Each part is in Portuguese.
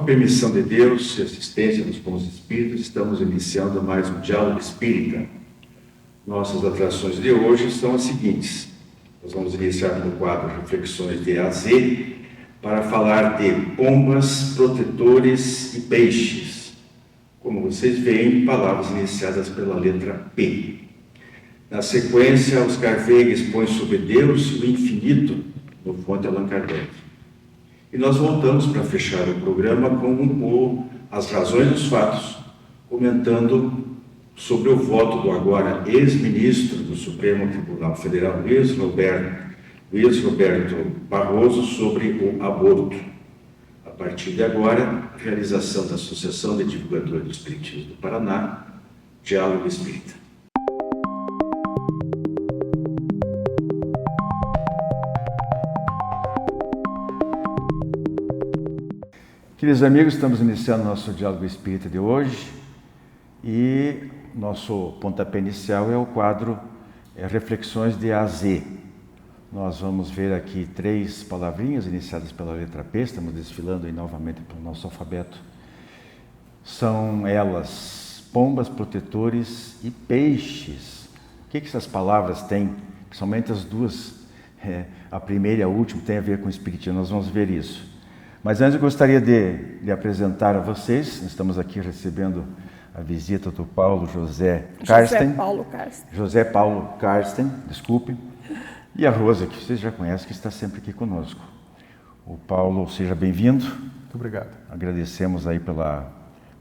permissão de Deus e assistência dos bons espíritos, estamos iniciando mais um Diálogo Espírita. Nossas atrações de hoje são as seguintes. Nós vamos iniciar no quadro Reflexões de A a Z, para falar de pombas, protetores e peixes. Como vocês veem, palavras iniciadas pela letra P. Na sequência, Oscar Veiga expõe sobre Deus e o infinito, no Fonte Allan Kardec. E nós voltamos para fechar o programa com as razões dos fatos, comentando sobre o voto do agora ex-ministro do Supremo Tribunal Federal, Luiz Roberto Barroso, sobre o aborto. A partir de agora, a realização da Associação de Divulgadores do Espiritismo do Paraná, Diálogo Espírita. Queridos amigos, estamos iniciando nosso Diálogo Espírita de hoje e nosso pontapé inicial é o quadro Reflexões de A a Z. Nós vamos ver aqui 3 palavrinhas iniciadas pela letra P, estamos desfilando aí novamente pelo nosso alfabeto. São elas pombas, protetores e peixes. O que essas palavras têm? Principalmente as duas, a primeira e a última, tem a ver com o Espiritismo, nós vamos ver isso. Mas antes eu gostaria de apresentar a vocês, estamos aqui recebendo a visita do José Paulo Karsten, desculpe, e a Rosa, que vocês já conhecem, que está sempre aqui conosco. O Paulo, seja bem-vindo. Muito obrigado. Agradecemos aí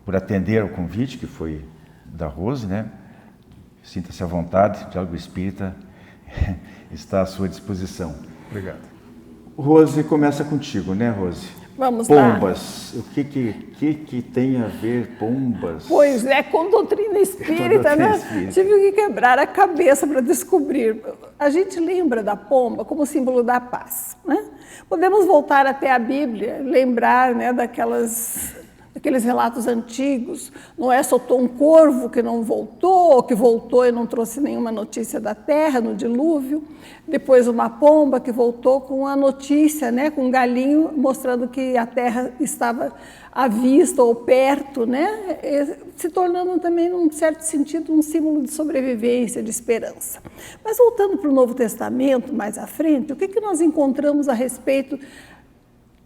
por atender ao convite que foi da Rose, né? Sinta-se à vontade, o Diálogo Espírita está à sua disposição. Obrigado. Rose, começa contigo, né, Rose? Vamos lá. Pombas, o que tem a ver pombas? Pois é, com doutrina espírita, né? Tive que quebrar a cabeça para descobrir. A gente lembra da pomba como símbolo da paz, né? Podemos voltar até a Bíblia, lembrar, né, daqueles relatos antigos. Noé soltou um corvo que não voltou, ou que voltou e não trouxe nenhuma notícia da terra no dilúvio. Depois uma pomba que voltou com a notícia, né, com um galinho mostrando que a terra estava à vista ou perto, né, se tornando também, num certo sentido, um símbolo de sobrevivência, de esperança. Mas voltando para o Novo Testamento, mais à frente, o que nós encontramos a respeito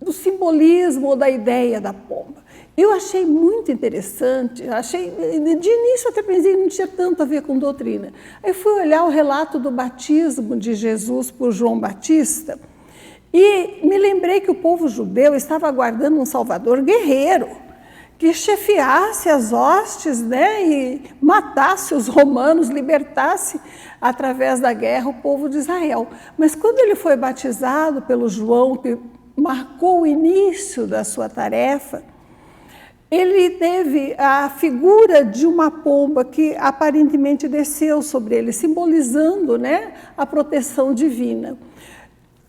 do simbolismo ou da ideia da pomba? Eu achei muito interessante, de início até pensei que não tinha tanto a ver com doutrina. Aí fui olhar o relato do batismo de Jesus por João Batista e me lembrei que o povo judeu estava aguardando um Salvador guerreiro, que chefiasse as hostes, né, e matasse os romanos, libertasse através da guerra o povo de Israel. Mas quando ele foi batizado pelo João, que marcou o início da sua tarefa, ele teve a figura de uma pomba que aparentemente desceu sobre ele, simbolizando, né, a proteção divina.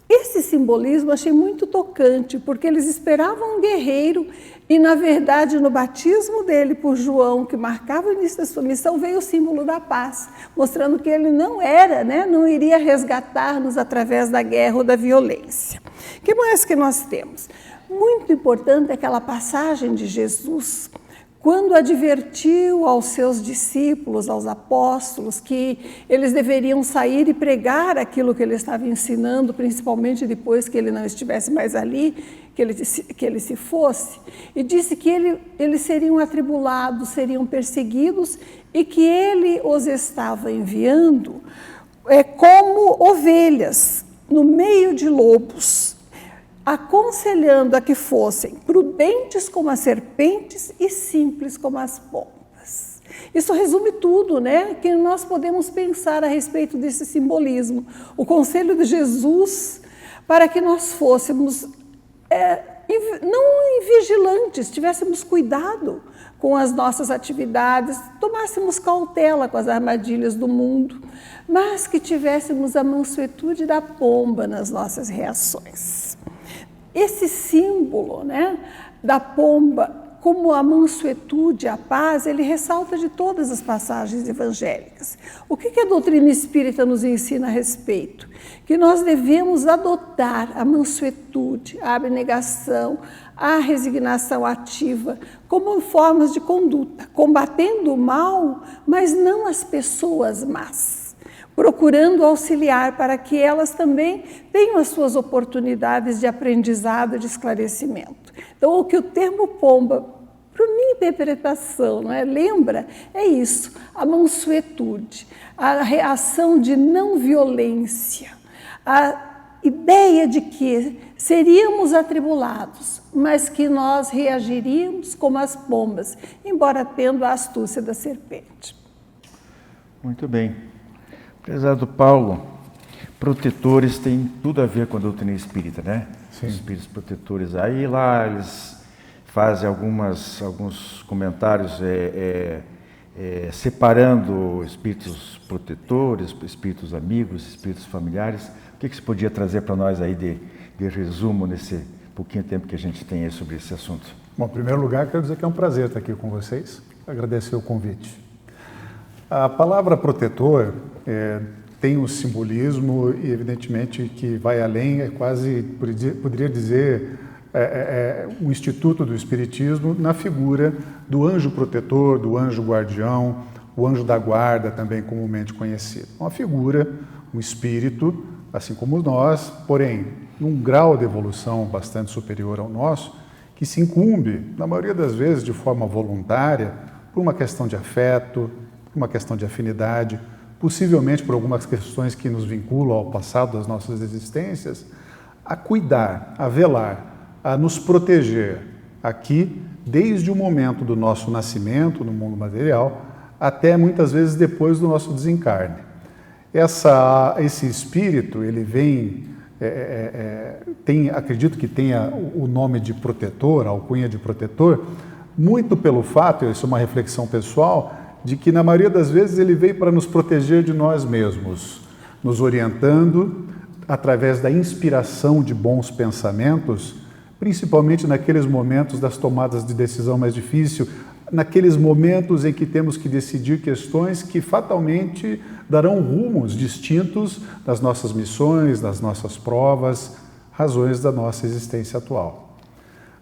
Esse simbolismo achei muito tocante, porque eles esperavam um guerreiro e, na verdade, no batismo dele por João, que marcava o início da sua missão, veio o símbolo da paz, mostrando que ele não era, né, não iria resgatar-nos através da guerra ou da violência. O que mais que nós temos? Muito importante aquela passagem de Jesus, quando advertiu aos seus discípulos, aos apóstolos, que eles deveriam sair e pregar aquilo que ele estava ensinando, principalmente depois que ele não estivesse mais ali, que ele se fosse, e disse que eles seriam atribulados, seriam perseguidos, e que ele os estava enviando como ovelhas no meio de lobos, aconselhando a que fossem prudentes como as serpentes e simples como as pombas. Isso resume tudo, né, que nós podemos pensar a respeito desse simbolismo. O conselho de Jesus para que nós fôssemos não vigilantes, tivéssemos cuidado com as nossas atividades, tomássemos cautela com as armadilhas do mundo, mas que tivéssemos a mansuetude da pomba nas nossas reações. Esse símbolo, né, da pomba como a mansuetude, a paz, ele ressalta de todas as passagens evangélicas. O que a doutrina espírita nos ensina a respeito? Que nós devemos adotar a mansuetude, a abnegação, a resignação ativa como formas de conduta, combatendo o mal, mas não as pessoas más, procurando auxiliar para que elas também tenham as suas oportunidades de aprendizado, de esclarecimento. Então, o que o termo pomba, para minha interpretação, não é? Lembra? É isso, a mansuetude, a reação de não violência, a ideia de que seríamos atribulados, mas que nós reagiríamos como as pombas, embora tendo a astúcia da serpente. Muito bem. Prezado Paulo, protetores tem tudo a ver com a doutrina espírita, né? Sim. Os espíritos protetores. Aí lá eles fazem alguns comentários separando espíritos protetores, espíritos amigos, espíritos familiares. O que você podia trazer para nós aí de resumo nesse pouquinho tempo que a gente tem aí sobre esse assunto? Bom, em primeiro lugar, quero dizer que é um prazer estar aqui com vocês. Agradecer o convite. A palavra protetor tem um simbolismo e, evidentemente, que vai além, é quase, poderia dizer, um instituto do Espiritismo na figura do anjo protetor, do anjo guardião, o anjo da guarda, também comumente conhecido. Uma figura, um espírito, assim como nós, porém, num grau de evolução bastante superior ao nosso, que se incumbe, na maioria das vezes, de forma voluntária, por uma questão de afeto, por uma questão de afinidade, possivelmente por algumas questões que nos vinculam ao passado das nossas existências, a cuidar, a velar, a nos proteger aqui, desde o momento do nosso nascimento no mundo material, até muitas vezes depois do nosso desencarne. Esse espírito, ele vem, acredito que tenha o nome de protetor, a alcunha de protetor, muito pelo fato, isso é uma reflexão pessoal, de que na maioria das vezes ele veio para nos proteger de nós mesmos, nos orientando através da inspiração de bons pensamentos, principalmente naqueles momentos das tomadas de decisão mais difícil, naqueles momentos em que temos que decidir questões que fatalmente darão rumos distintos das nossas missões, das nossas provas, razões da nossa existência atual.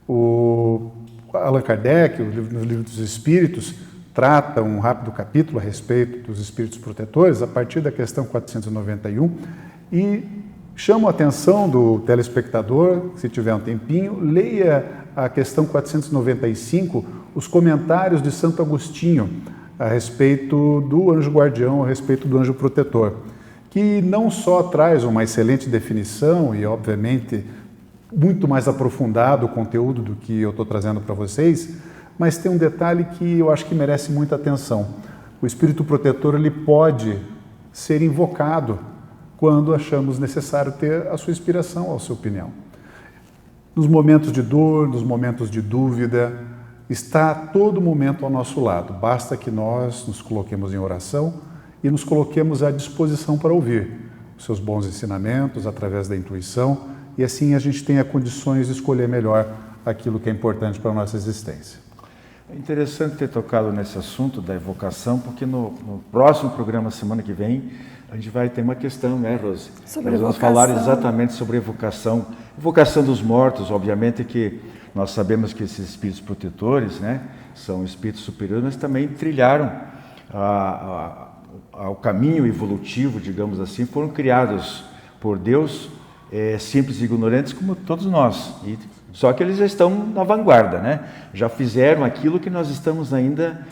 O Allan Kardec, no Livro dos Espíritos, trata um rápido capítulo a respeito dos espíritos protetores, a partir da questão 491, e chamo a atenção do telespectador, se tiver um tempinho, leia a questão 495, os comentários de Santo Agostinho a respeito do anjo guardião, a respeito do anjo protetor, que não só traz uma excelente definição e, obviamente, muito mais aprofundado o conteúdo do que eu estou trazendo para vocês, mas tem um detalhe que eu acho que merece muita atenção. O espírito protetor, ele pode ser invocado quando achamos necessário ter a sua inspiração, a sua opinião. Nos momentos de dor, nos momentos de dúvida, está a todo momento ao nosso lado. Basta que nós nos coloquemos em oração e nos coloquemos à disposição para ouvir os seus bons ensinamentos através da intuição, e assim a gente tenha condições de escolher melhor aquilo que é importante para a nossa existência. É interessante ter tocado nesse assunto da evocação, porque no próximo programa, semana que vem, a gente vai ter uma questão, né, Rose? Nós vamos falar exatamente sobre evocação. Evocação dos mortos, obviamente que nós sabemos que esses espíritos protetores, né, são espíritos superiores, mas também trilharam o caminho evolutivo, digamos assim, foram criados por Deus, simples e ignorantes como todos nós. Só que eles já estão na vanguarda, né? Já fizeram aquilo que nós estamos ainda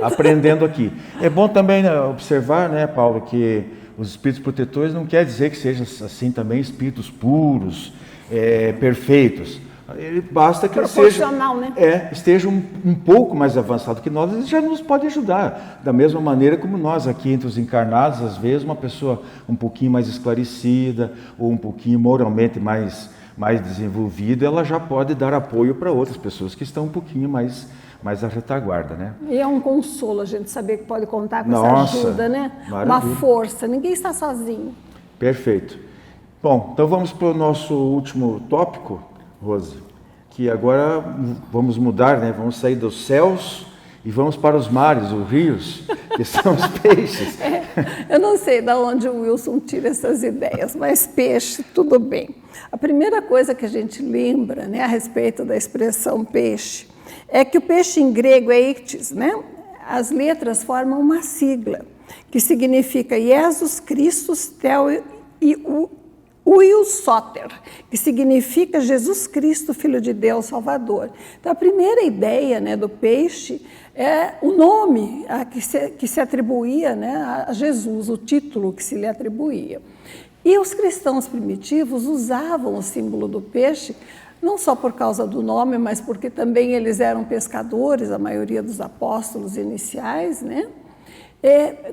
aprendendo aqui. É bom também observar, né, Paulo, que os espíritos protetores não quer dizer que sejam assim também espíritos puros, perfeitos. Basta que eles estejam um pouco mais avançados que nós, eles já nos podem ajudar. Da mesma maneira como nós aqui entre os encarnados, às vezes uma pessoa um pouquinho mais esclarecida ou um pouquinho moralmente mais desenvolvida, ela já pode dar apoio para outras pessoas que estão um pouquinho mais à retaguarda, né? E é um consolo a gente saber que pode contar com essa ajuda, né? Maravilha. Uma força, ninguém está sozinho. Perfeito. Bom, então vamos para o nosso último tópico, Rose. que agora vamos mudar, né? Vamos sair dos céus e vamos para os mares, os rios, que são os peixes. Eu não sei de onde o Wilson tira essas ideias, mas peixe, tudo bem. A primeira coisa que a gente lembra, né, a respeito da expressão peixe, é que o peixe em grego é ictis, né? As letras formam uma sigla, que significa Jesus Christus Theo e Huios Soter, que significa Jesus Cristo, Filho de Deus, Salvador. Então, a primeira ideia, né, do peixe é o nome que se atribuía, né, a Jesus, o título que se lhe atribuía. E os cristãos primitivos usavam o símbolo do peixe, não só por causa do nome, mas porque também eles eram pescadores, a maioria dos apóstolos iniciais, né?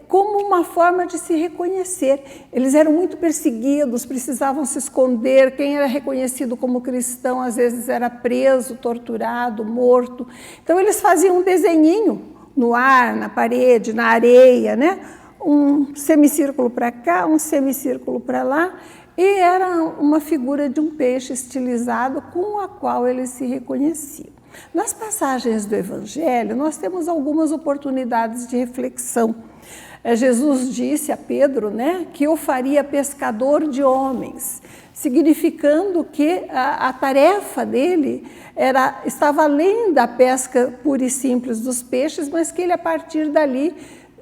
Como uma forma de se reconhecer. Eles eram muito perseguidos, precisavam se esconder. Quem era reconhecido como cristão, às vezes era preso, torturado, morto. Então, eles faziam um desenhinho no ar, na parede, na areia, né? Um semicírculo para cá, um semicírculo para lá, e era uma figura de um peixe estilizado com a qual eles se reconheciam. Nas passagens do Evangelho, nós temos algumas oportunidades de reflexão. Jesus disse a Pedro, né, que o faria pescador de homens, significando que a tarefa dele estava além da pesca pura e simples dos peixes, mas que ele, a partir dali,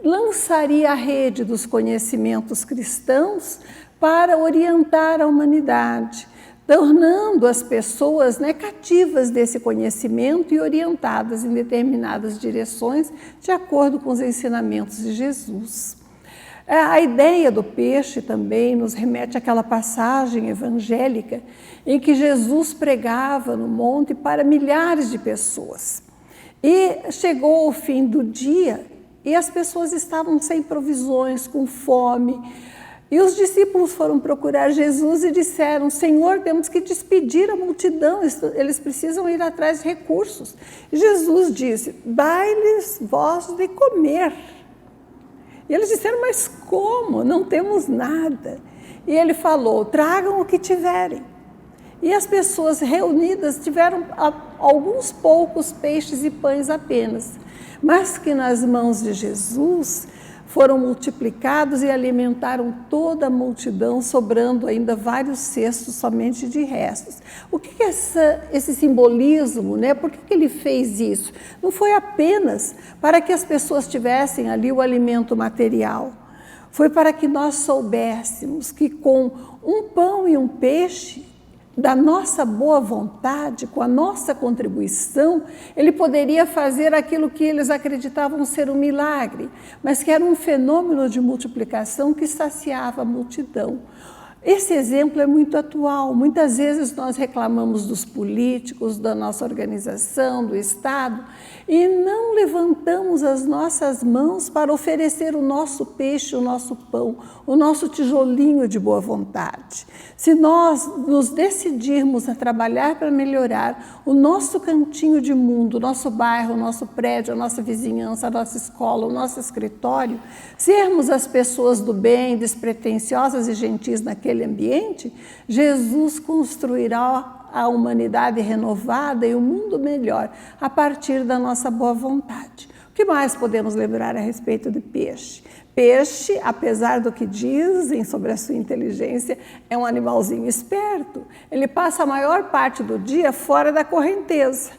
lançaria a rede dos conhecimentos cristãos para orientar a humanidade, tornando as pessoas, né, cativas desse conhecimento e orientadas em determinadas direções de acordo com os ensinamentos de Jesus. A ideia do peixe também nos remete àquela passagem evangélica em que Jesus pregava no monte para milhares de pessoas. E chegou o fim do dia e as pessoas estavam sem provisões, com fome. E os discípulos foram procurar Jesus e disseram: Senhor, temos que despedir a multidão, eles precisam ir atrás de recursos. E Jesus disse: dai-lhes vós de comer. E eles disseram: mas como? Não temos nada. E ele falou: tragam o que tiverem. E as pessoas reunidas tiveram alguns poucos peixes e pães apenas, mas que nas mãos de Jesus foram multiplicados e alimentaram toda a multidão, sobrando ainda vários cestos somente de restos. O que é esse simbolismo, né? Por que ele fez isso? Não foi apenas para que as pessoas tivessem ali o alimento material, foi para que nós soubéssemos que com um pão e um peixe, da nossa boa vontade, com a nossa contribuição, ele poderia fazer aquilo que eles acreditavam ser um milagre, mas que era um fenômeno de multiplicação que saciava a multidão. Esse exemplo é muito atual. Muitas vezes nós reclamamos dos políticos, da nossa organização, do Estado, e não levantamos as nossas mãos para oferecer o nosso peixe, o nosso pão, o nosso tijolinho de boa vontade. Se nós nos decidirmos a trabalhar para melhorar o nosso cantinho de mundo, o nosso bairro, o nosso prédio, a nossa vizinhança, a nossa escola, o nosso escritório, sermos as pessoas do bem, despretensiosas e gentis naquele ambiente, Jesus construirá a humanidade renovada e o mundo melhor a partir da nossa boa vontade. O que mais podemos lembrar a respeito de peixe? Peixe, apesar do que dizem sobre a sua inteligência, é um animalzinho esperto. Ele passa a maior parte do dia fora da correnteza,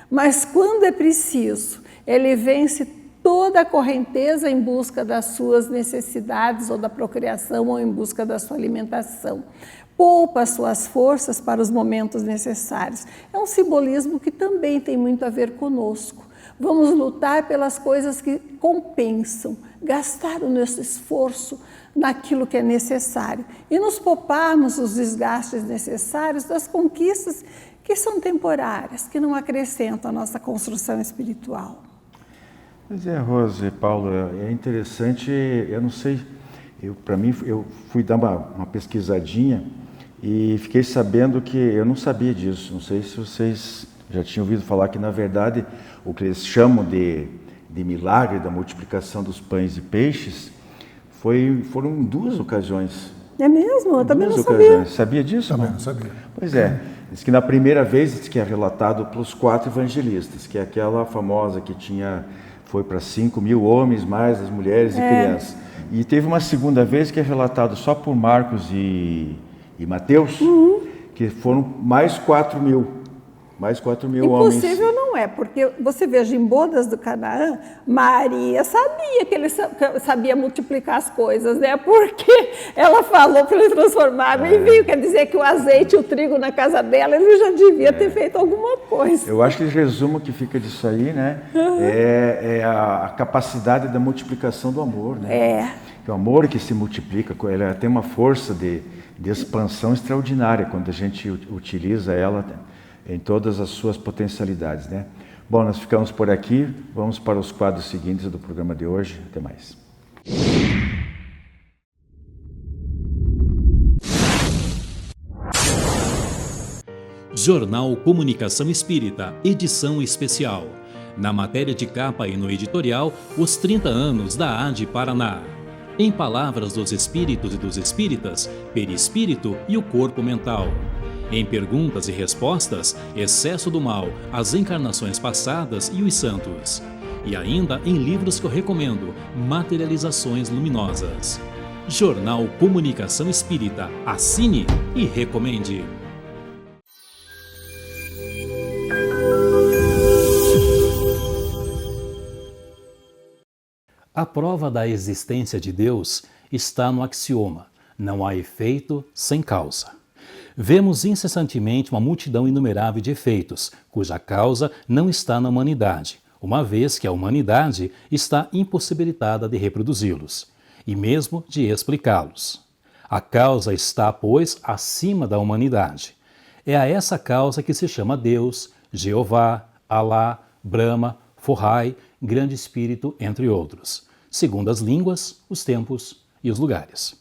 mas quando é preciso, ele vence toda a correnteza em busca das suas necessidades ou da procriação ou em busca da sua alimentação. Poupa as suas forças para os momentos necessários. É um simbolismo que também tem muito a ver conosco. Vamos lutar pelas coisas que compensam, gastar o nosso esforço naquilo que é necessário e nos pouparmos os desgastes necessários das conquistas que são temporárias, que não acrescentam a nossa construção espiritual. Pois é, Rose, Paulo, é interessante, eu não sei, eu fui dar uma pesquisadinha e fiquei sabendo que, eu não sabia disso, não sei se vocês já tinham ouvido falar que, na verdade, o que eles chamam de milagre da multiplicação dos pães e peixes foram em 2 ocasiões. É mesmo? Eu também não sabia. Sabia disso? Também não sabia. Pois é. Diz que na primeira vez, diz que é relatado pelos 4 evangelistas, que é aquela famosa que foi para 5.000 homens, mais as mulheres e crianças. E teve uma segunda vez que é relatado só por Marcos e Mateus, que foram mais 4.000. Mais 4.000 homens. Impossível não é, porque você veja em bodas do Canaã, Maria sabia que ele sabia multiplicar as coisas, né? Porque ela falou para ele transformar água em vinho, quer dizer que o azeite e o trigo na casa dela, ele já devia ter feito alguma coisa. Eu acho que o resumo que fica disso aí, né, é a capacidade da multiplicação do amor, né? Que o amor que se multiplica, ele tem uma força de expansão extraordinária quando a gente utiliza ela em todas as suas potencialidades, né? Bom, nós ficamos por aqui, vamos para os quadros seguintes do programa de hoje. Até mais. Jornal Comunicação Espírita, edição especial. Na matéria de capa e no editorial, os 30 anos da AD Paraná. Em palavras dos espíritos e dos espíritas, perispírito e o corpo mental. Em perguntas e respostas, excesso do mal, as encarnações passadas e os santos. E ainda em livros que eu recomendo, Materializações Luminosas. Jornal Comunicação Espírita, assine e recomende. A prova da existência de Deus está no axioma: não há efeito sem causa. Vemos incessantemente uma multidão inumerável de efeitos, cuja causa não está na humanidade, uma vez que a humanidade está impossibilitada de reproduzi-los, e mesmo de explicá-los. A causa está, pois, acima da humanidade. É a essa causa que se chama Deus, Jeová, Alá, Brahma, Forrai, Grande Espírito, entre outros, segundo as línguas, os tempos e os lugares.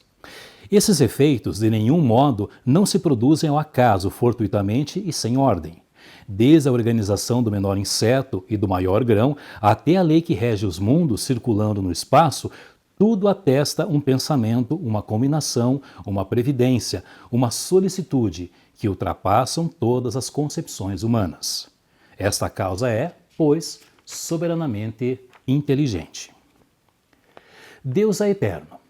Esses efeitos, de nenhum modo, não se produzem ao acaso, fortuitamente e sem ordem. Desde a organização do menor inseto e do maior grão, até a lei que rege os mundos circulando no espaço, tudo atesta um pensamento, uma combinação, uma previdência, uma solicitude que ultrapassam todas as concepções humanas. Esta causa é, pois, soberanamente inteligente. Deus é eterno.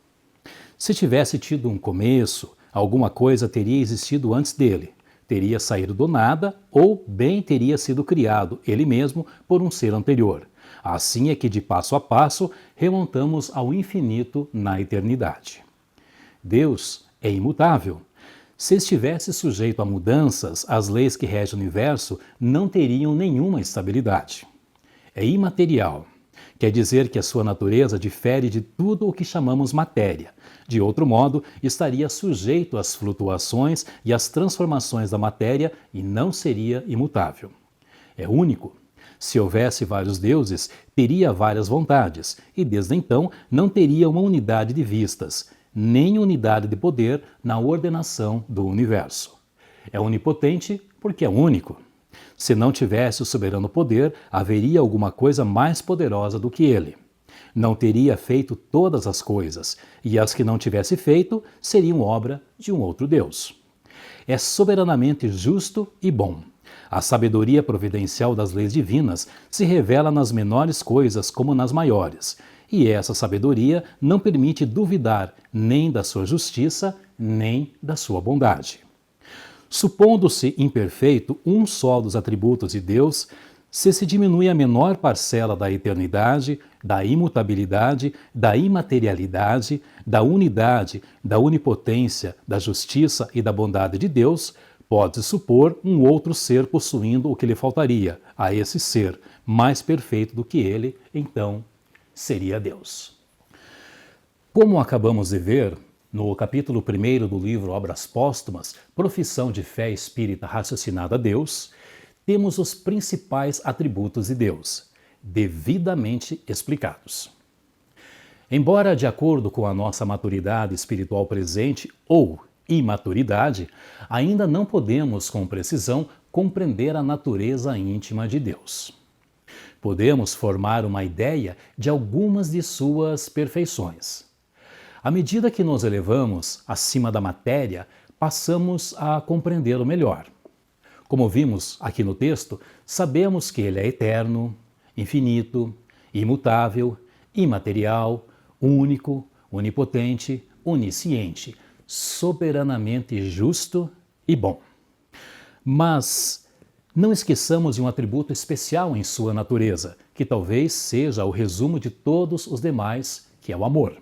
Se tivesse tido um começo, alguma coisa teria existido antes dele, teria saído do nada ou bem teria sido criado ele mesmo por um ser anterior. Assim é que de passo a passo remontamos ao infinito na eternidade. Deus é imutável. Se estivesse sujeito a mudanças, as leis que regem o universo não teriam nenhuma estabilidade. É imaterial. Quer dizer que a sua natureza difere de tudo o que chamamos matéria. De outro modo, estaria sujeito às flutuações e às transformações da matéria e não seria imutável. É único. Se houvesse vários deuses, teria várias vontades, e desde então não teria uma unidade de vistas, nem unidade de poder na ordenação do universo. É onipotente porque é único. Se não tivesse o soberano poder, haveria alguma coisa mais poderosa do que ele. Não teria feito todas as coisas, e as que não tivesse feito seriam obra de um outro Deus. É soberanamente justo e bom. A sabedoria providencial das leis divinas se revela nas menores coisas como nas maiores, e essa sabedoria não permite duvidar nem da sua justiça, nem da sua bondade. Supondo-se imperfeito um só dos atributos de Deus, se diminui a menor parcela da eternidade, da imutabilidade, da imaterialidade, da unidade, da onipotência, da justiça e da bondade de Deus, pode-se supor um outro ser possuindo o que lhe faltaria a esse ser, mais perfeito do que ele, então seria Deus. Como acabamos de ver, no capítulo 1 do livro Obras Póstumas, Profissão de Fé Espírita Raciocinada a Deus, temos os principais atributos de Deus, devidamente explicados. Embora, de acordo com a nossa maturidade espiritual presente ou imaturidade, ainda não podemos com precisão compreender a natureza íntima de Deus. Podemos formar uma ideia de algumas de suas perfeições. À medida que nos elevamos acima da matéria, passamos a compreendê-lo melhor. Como vimos aqui no texto, sabemos que Ele é eterno, infinito, imutável, imaterial, único, onipotente, onisciente, soberanamente justo e bom. Mas não esqueçamos de um atributo especial em sua natureza, que talvez seja o resumo de todos os demais, que é o amor.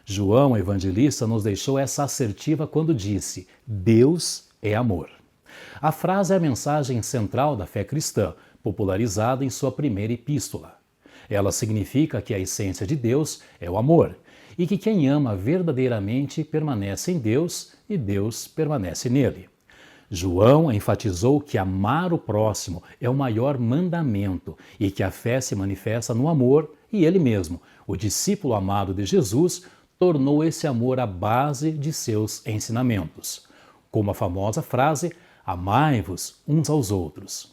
João, evangelista, nos deixou essa assertiva quando disse: Deus é amor. A frase é a mensagem central da fé cristã, popularizada em sua primeira epístola. Ela significa que a essência de Deus é o amor, e que quem ama verdadeiramente permanece em Deus e Deus permanece nele. João enfatizou que amar o próximo é o maior mandamento e que a fé se manifesta no amor e ele mesmo, o discípulo amado de Jesus, tornou esse amor a base de seus ensinamentos. Como a famosa frase, amai-vos uns aos outros.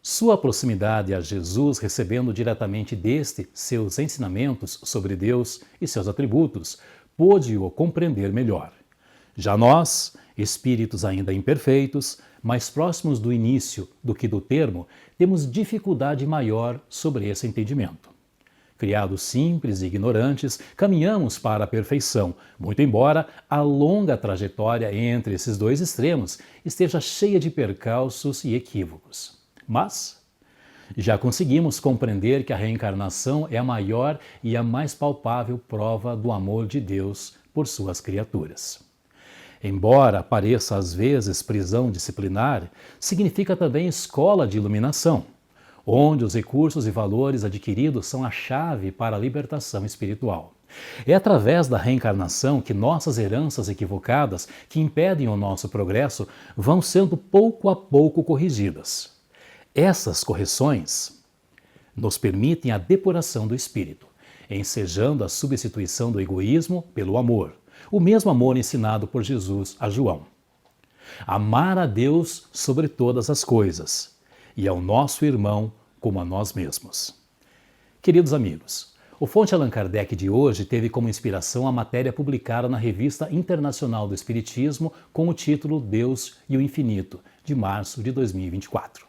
Sua proximidade a Jesus, recebendo diretamente deste seus ensinamentos sobre Deus e seus atributos, pôde-o compreender melhor. Já nós, espíritos ainda imperfeitos, mais próximos do início do que do termo, temos dificuldade maior sobre esse entendimento. Criados simples e ignorantes, caminhamos para a perfeição, muito embora a longa trajetória entre esses dois extremos esteja cheia de percalços e equívocos. Mas já conseguimos compreender que a reencarnação é a maior e a mais palpável prova do amor de Deus por suas criaturas. Embora pareça às vezes prisão disciplinar, significa também escola de iluminação, onde os recursos e valores adquiridos são a chave para a libertação espiritual. É através da reencarnação que nossas heranças equivocadas, que impedem o nosso progresso, vão sendo pouco a pouco corrigidas. Essas correções nos permitem a depuração do espírito, ensejando a substituição do egoísmo pelo amor, o mesmo amor ensinado por Jesus a João. Amar a Deus sobre todas as coisas e ao nosso irmão como a nós mesmos. Queridos amigos, o Fonte Allan Kardec de hoje teve como inspiração a matéria publicada na Revista Internacional do Espiritismo com o título Deus e o Infinito, de março de 2024.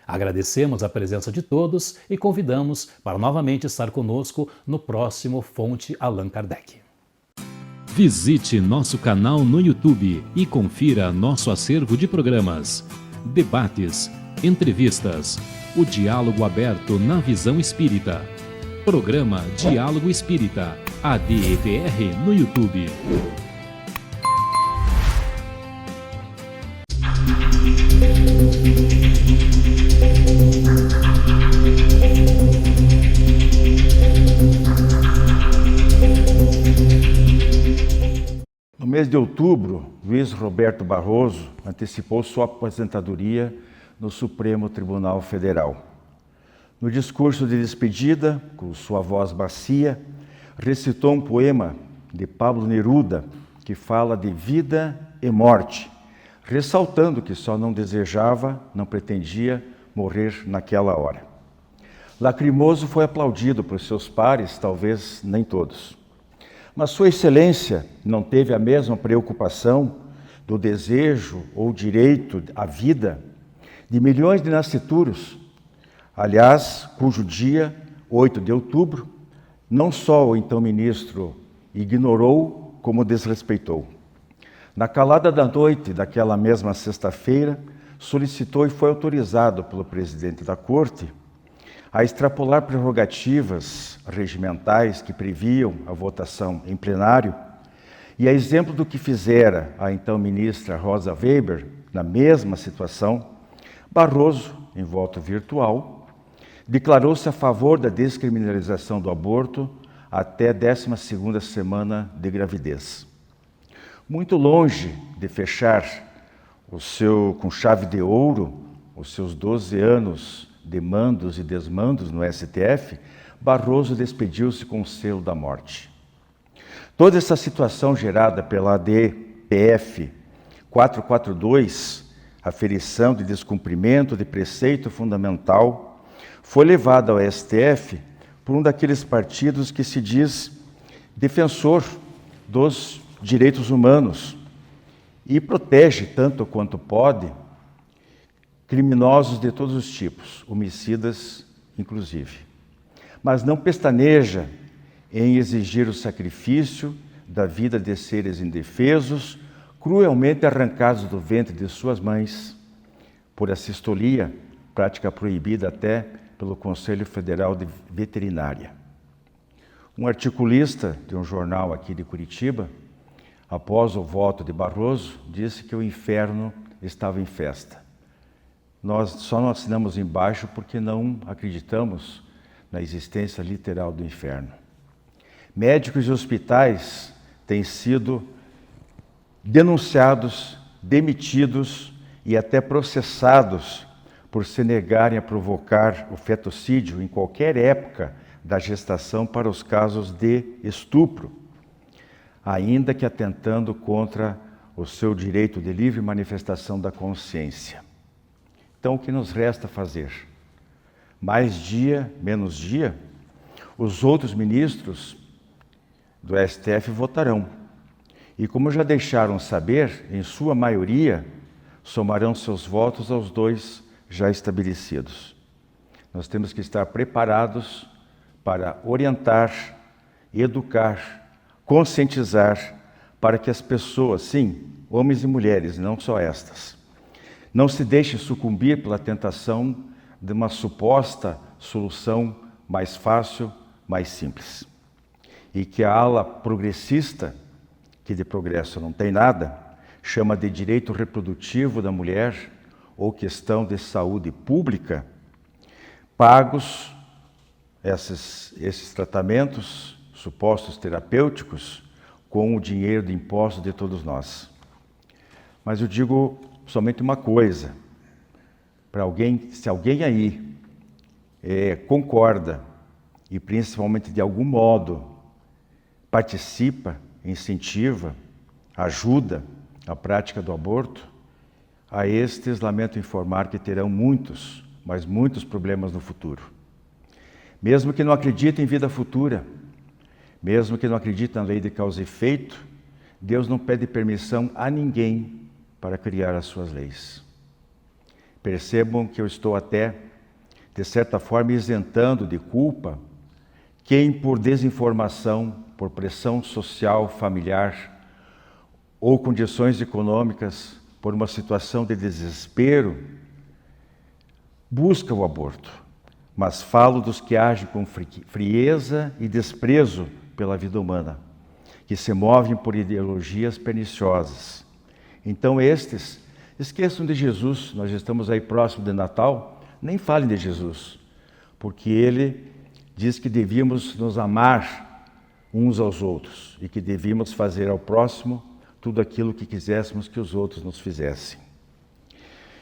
Agradecemos a presença de todos e convidamos para novamente estar conosco no próximo Fonte Allan Kardec. Visite nosso canal no YouTube e confira nosso acervo de programas, debates, entrevistas, o diálogo aberto na visão espírita. Programa Diálogo Espírita, ADEPR no YouTube. No mês de outubro, Luiz Roberto Barroso antecipou sua aposentadoria no Supremo Tribunal Federal. No discurso de despedida, com sua voz bacia, recitou um poema de Pablo Neruda que fala de vida e morte, ressaltando que só não desejava, não pretendia morrer naquela hora. Lacrimoso foi aplaudido por seus pares, talvez nem todos. Mas Sua Excelência não teve a mesma preocupação do desejo ou direito à vida de milhões de nascituros, aliás, cujo dia, 8 de outubro, não só o então ministro ignorou, como desrespeitou. Na calada da noite daquela mesma sexta-feira, solicitou e foi autorizado pelo presidente da Corte a extrapolar prerrogativas regimentais que previam a votação em plenário, e a exemplo do que fizera a então ministra Rosa Weber, na mesma situação, Barroso, em voto virtual, declarou-se a favor da descriminalização do aborto até a 12ª semana de gravidez. Muito longe de fechar com chave de ouro os seus 12 anos de mandos e desmandos no STF, Barroso despediu-se com o selo da morte. Toda essa situação gerada pela ADPF 442, aferição de descumprimento de preceito fundamental, foi levada ao STF por um daqueles partidos que se diz defensor dos direitos humanos e protege tanto quanto pode criminosos de todos os tipos, homicidas inclusive. Mas não pestaneja em exigir o sacrifício da vida de seres indefesos, cruelmente arrancados do ventre de suas mães, por assistolia, prática proibida até pelo Conselho Federal de Veterinária. Um articulista de um jornal aqui de Curitiba, após o voto de Barroso, disse que o inferno estava em festa. Nós só não assinamos embaixo porque não acreditamos na existência literal do inferno. Médicos e hospitais têm sido denunciados, demitidos e até processados por se negarem a provocar o fetocídio em qualquer época da gestação para os casos de estupro, ainda que atentando contra o seu direito de livre manifestação da consciência. Então, o que nos resta fazer? Mais dia, menos dia, os outros ministros do STF votarão. E como já deixaram saber, em sua maioria, somarão seus votos aos 2 já estabelecidos. Nós temos que estar preparados para orientar, educar, conscientizar, para que as pessoas, sim, homens e mulheres, não só estas, não se deixem sucumbir pela tentação de uma suposta solução mais fácil, mais simples. E que a ala progressista, que de progresso não tem nada, chama de direito reprodutivo da mulher ou questão de saúde pública, pagos esses tratamentos supostos terapêuticos com o dinheiro de impostos de todos nós. Mas eu digo somente uma coisa, para alguém, se alguém aí concorda e principalmente de algum modo participa, incentiva, ajuda a prática do aborto, a estes lamento informar que terão muitos, mas muitos problemas no futuro. Mesmo que não acreditem em vida futura, mesmo que não acreditem na lei de causa e efeito, Deus não pede permissão a ninguém para criar as suas leis. Percebam que eu estou até, de certa forma, isentando de culpa quem, por desinformação, por pressão social, familiar ou condições econômicas, por uma situação de desespero, busca o aborto. Mas falo dos que agem com frieza e desprezo pela vida humana, que se movem por ideologias perniciosas. Então estes, esqueçam de Jesus, nós estamos aí próximo de Natal, nem falem de Jesus, porque ele diz que devíamos nos amar uns aos outros e que devíamos fazer ao próximo tudo aquilo que quiséssemos que os outros nos fizessem.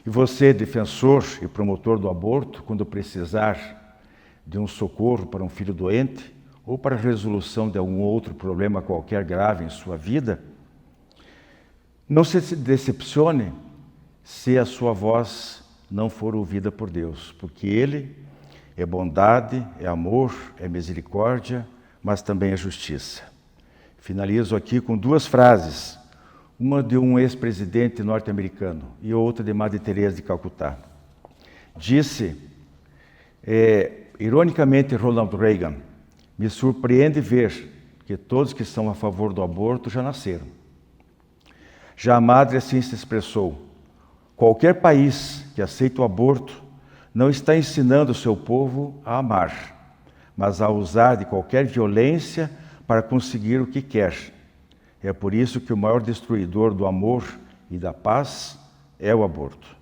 E você, defensor e promotor do aborto, quando precisar de um socorro para um filho doente ou para a resolução de algum outro problema qualquer grave em sua vida, não se decepcione se a sua voz não for ouvida por Deus, porque Ele é bondade, é amor, é misericórdia, mas também é justiça. Finalizo aqui com 2 frases, uma de um ex-presidente norte-americano e outra de Madre Teresa de Calcutá. Disse, ironicamente, Ronald Reagan, me surpreende ver que todos que são a favor do aborto já nasceram. Já a madre assim se expressou, qualquer país que aceita o aborto não está ensinando o seu povo a amar, mas a usar de qualquer violência para conseguir o que quer. É por isso que o maior destruidor do amor e da paz é o aborto.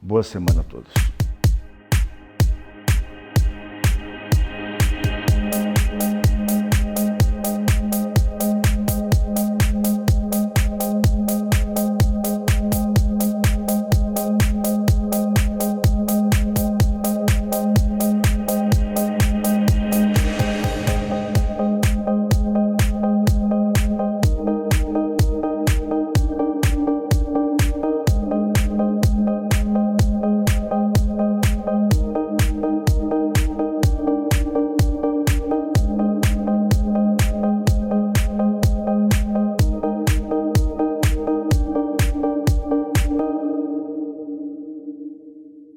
Boa semana a todos.